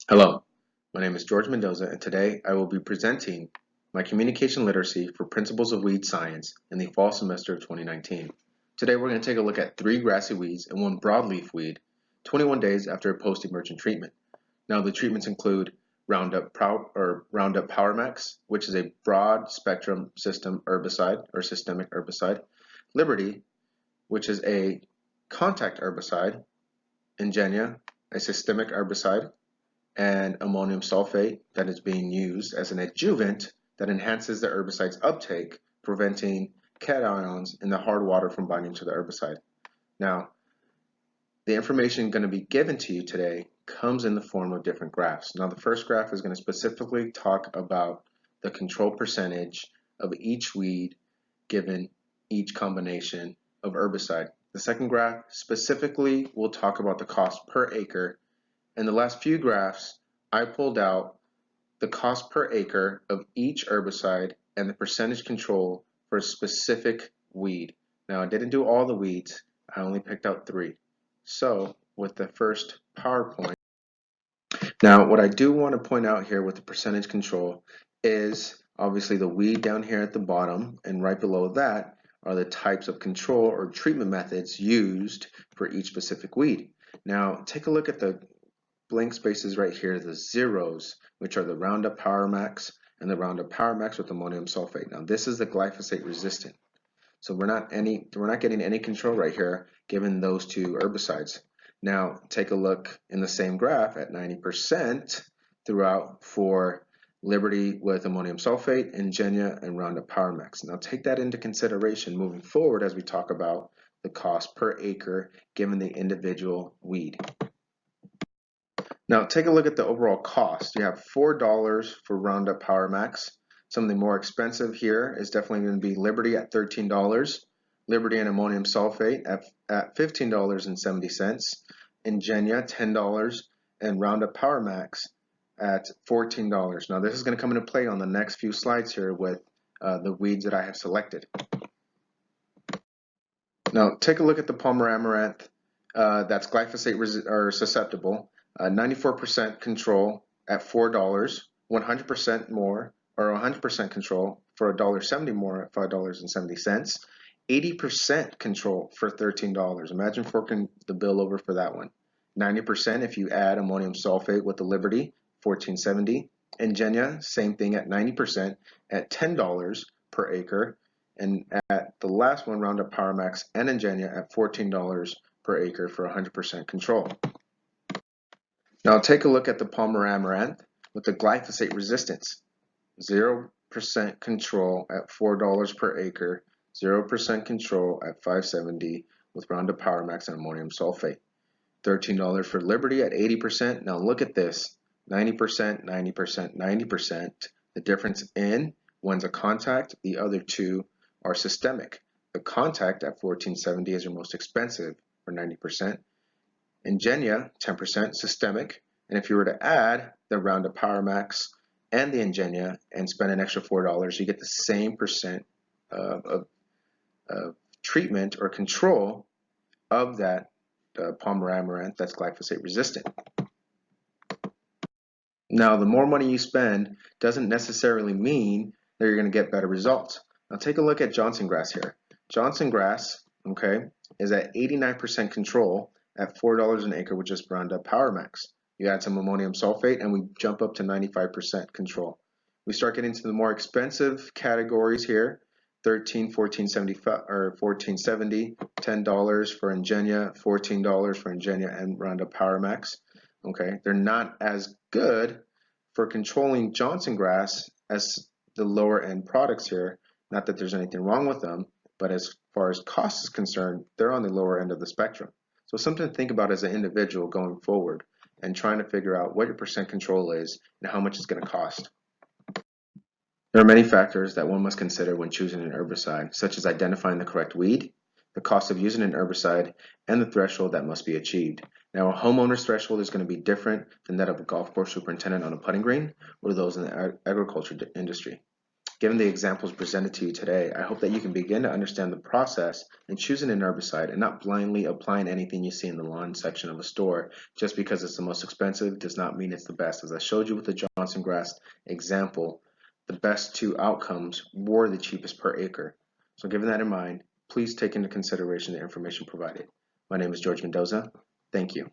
Hello, my name is George Mendoza, and today I will be presenting my communication literacy for Principles of Weed Science in the fall semester of 2019. Today we're going to take a look at 3 grassy weeds and 1 broadleaf weed 21 days after a post-emergent treatment. Now the treatments include Roundup Power Max, which is a broad spectrum system herbicide or systemic herbicide, Liberty, which is a contact herbicide, Ingenia, a systemic herbicide, and ammonium sulfate that is being used as an adjuvant that enhances the herbicide's uptake, preventing cations in the hard water from binding to the herbicide. Now, the information going to be given to you today comes in the form of different graphs. Now, the first graph is going to specifically talk about the control percentage of each weed given each combination of herbicide. The second graph specifically will talk about the cost per acre. In the last few graphs, I pulled out the cost per acre of each herbicide and the percentage control for a specific weed. Now, I didn't do all the weeds. I only picked out 3. So, with the first PowerPoint, now what I do want to point out here with the percentage control is obviously the weed down here at the bottom, and right below that are the types of control or treatment methods used for each specific weed. Now, take a look at the blank spaces right here, the zeros, which are the Roundup Power Max and the Roundup Power Max with ammonium sulfate. Now this is the glyphosate resistant. So we're not getting any control right here given those 2 herbicides. Now take a look in the same graph at 90% throughout for Liberty with ammonium sulfate, Ingenia, and Roundup Power Max. Now take that into consideration moving forward as we talk about the cost per acre given the individual weed. Now take a look at the overall cost. You have $4 for Roundup Power Max. Some of the more expensive here is definitely going to be Liberty at $13, Liberty and ammonium sulfate at $15.70, Ingenia $10, and Roundup Power Max at $14. Now this is going to come into play on the next few slides here with the weeds that I have selected. Now take a look at the Palmer Amaranth that's glyphosate susceptible. 94% control at $4, 100% more, or 100% control for $1.70 more at $5.70, 80% control for $13. Imagine forking the bill over for that one. 90% if you add ammonium sulfate with the Liberty, $14.70. Ingenia, same thing at 90% at $10 per acre. And at the last one, Roundup Power Max and Ingenia at $14 per acre for 100% control. Now take a look at the Palmer Amaranth with the glyphosate resistance. 0% control at $4 per acre, 0% control at $5.70 with Roundup Power Max and ammonium sulfate. $13 for Liberty at 80%. Now look at this, 90%, 90%, 90%. The difference in one's a contact, the other 2 are systemic. The contact at $14.70 is your most expensive for 90%. Ingenia, 10% systemic, and if you were to add the Roundup Power Max and the Ingenia and spend an extra $4, you get the same percent of treatment or control of that Palmer Amaranth that's glyphosate resistant. Now, the more money you spend doesn't necessarily mean that you're going to get better results. Now, take a look at Johnson grass here. Johnson grass, okay, is at 89% control at $4 an acre with just Roundup Power Max. You add some ammonium sulfate and we jump up to 95% control. We start getting to the more expensive categories here, $13, $14.75 or $14.70, $10 for Ingenia, $14 for Ingenia and Roundup Power Max. Okay, they're not as good for controlling Johnson grass as the lower end products here. Not that there's anything wrong with them, but as far as cost is concerned, they're on the lower end of the spectrum. So something to think about as an individual going forward and trying to figure out what your percent control is and how much it's going to cost. There are many factors that one must consider when choosing an herbicide, such as identifying the correct weed, the cost of using an herbicide, and the threshold that must be achieved. Now, a homeowner's threshold is going to be different than that of a golf course superintendent on a putting green or those in the agriculture industry. Given the examples presented to you today, I hope that you can begin to understand the process in choosing an herbicide and not blindly applying anything you see in the lawn section of a store just because it's the most expensive does not mean it's the best. As I showed you with the Johnson grass example, the best two outcomes were the cheapest per acre. So given that in mind, please take into consideration the information provided. My name is George Mendoza. Thank you.